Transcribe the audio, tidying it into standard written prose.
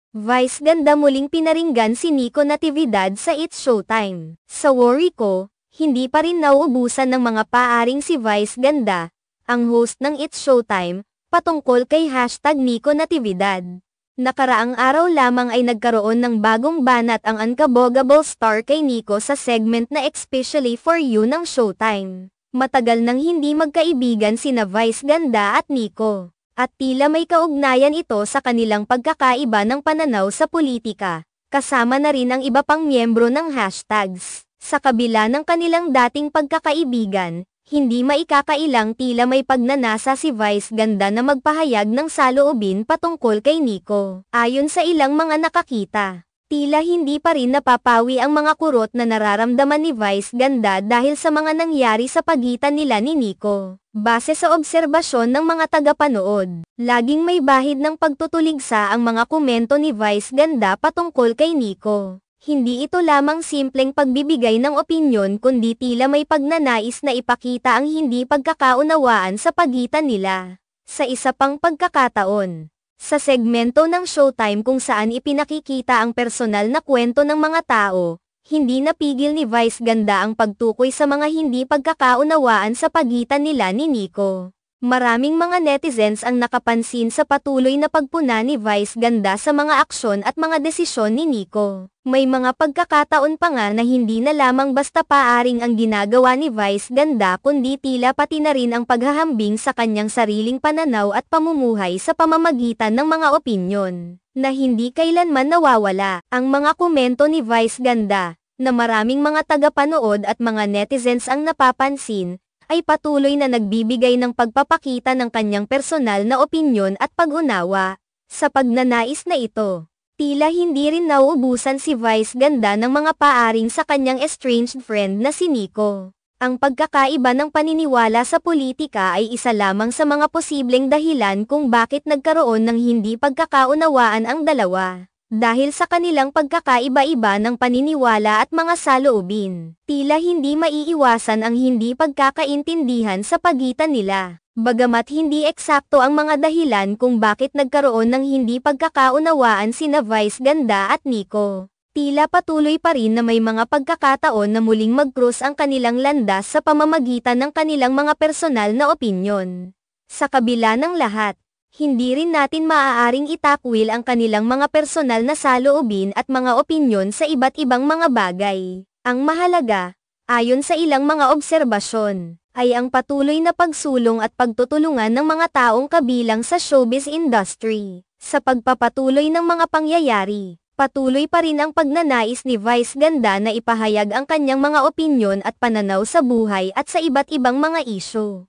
Vice ganda muling pinaringgan si Nico Natividad sa It's Showtime. Sa worry ko, hindi pa rin nauubusan ng mga paaring si Vice ganda, ang host ng It's Showtime, patungkol kay #Nico Natividad. Nakaraang araw lamang ay nagkaroon ng bagong banat ang unkabogable star kay Nico sa segment na Especially for You ng Showtime. Matagal nang hindi magkaibigan sina Vice ganda at Nico. At tila may kaugnayan ito sa kanilang pagkakaiba ng pananaw sa politika, kasama na rin ang iba pang miyembro ng hashtags. Sa kabila ng kanilang dating pagkakaibigan, hindi maikakailang tila may pagnanasa si Vice ganda na magpahayag ng saloobin patungkol kay Nico. Ayon sa ilang mga nakakita, tila hindi pa rin napapawi ang mga kurot na nararamdaman ni Vice ganda dahil sa mga nangyari sa pagitan nila ni Nico. Base sa obserbasyon ng mga tagapanood, laging may bahid ng pagtutuligsa ang mga komento ni Vice ganda patungkol kay Nico. Hindi ito lamang simpleng pagbibigay ng opinyon kundi tila may pagnanais na ipakita ang hindi pagkakaunawaan sa pagitan nila. Sa isa pang pagkakataon, sa segmento ng Showtime kung saan ipinakikita ang personal na kwento ng mga tao, hindi napigil ni Vice ganda ang pagtukoy sa mga hindi pagkakaunawaan sa pagitan nila ni Nico. Maraming mga netizens ang nakapansin sa patuloy na pagpuna ni Vice ganda sa mga aksyon at mga desisyon ni Nico. May mga pagkakataon pa nga na hindi na lamang basta paaring ang ginagawa ni Vice ganda kundi tila pati na rin ang paghahambing sa kanyang sariling pananaw at pamumuhay sa pamamagitan ng mga opinyon, na hindi kailanman nawawala. Ang mga komento ni Vice ganda, na maraming mga tagapanood at mga netizens ang napapansin, ay patuloy na nagbibigay ng pagpapakita ng kanyang personal na opinyon at pag-unawa. Sa pagnanais na ito, tila hindi rin nauubusan si Vice ganda ng mga paaring sa kanyang estranged friend na si Nico. Ang pagkakaiba ng paniniwala sa politika ay isa lamang sa mga posibleng dahilan kung bakit nagkaroon ng hindi pagkakaunawaan ang dalawa. Dahil sa kanilang pagkakaiba-iba ng paniniwala at mga saloobin, tila hindi maiiwasan ang hindi pagkakaintindihan sa pagitan nila. Bagamat hindi eksakto ang mga dahilan kung bakit nagkaroon ng hindi pagkakaunawaan sina Vice ganda at Nico, tila patuloy pa rin na may mga pagkakataon na muling mag-cross ang kanilang landas sa pamamagitan ng kanilang mga personal na opinyon. Sa kabila ng lahat, hindi rin natin maaaring itakwil ang kanilang mga personal na saloobin at mga opinyon sa iba't ibang mga bagay. Ang mahalaga, ayon sa ilang mga obserbasyon, ay ang patuloy na pagsulong at pagtutulungan ng mga taong kabilang sa showbiz industry. Sa pagpapatuloy ng mga pangyayari, patuloy pa rin ang pagnanais ni Vice ganda na ipahayag ang kanyang mga opinyon at pananaw sa buhay at sa iba't ibang mga isyu.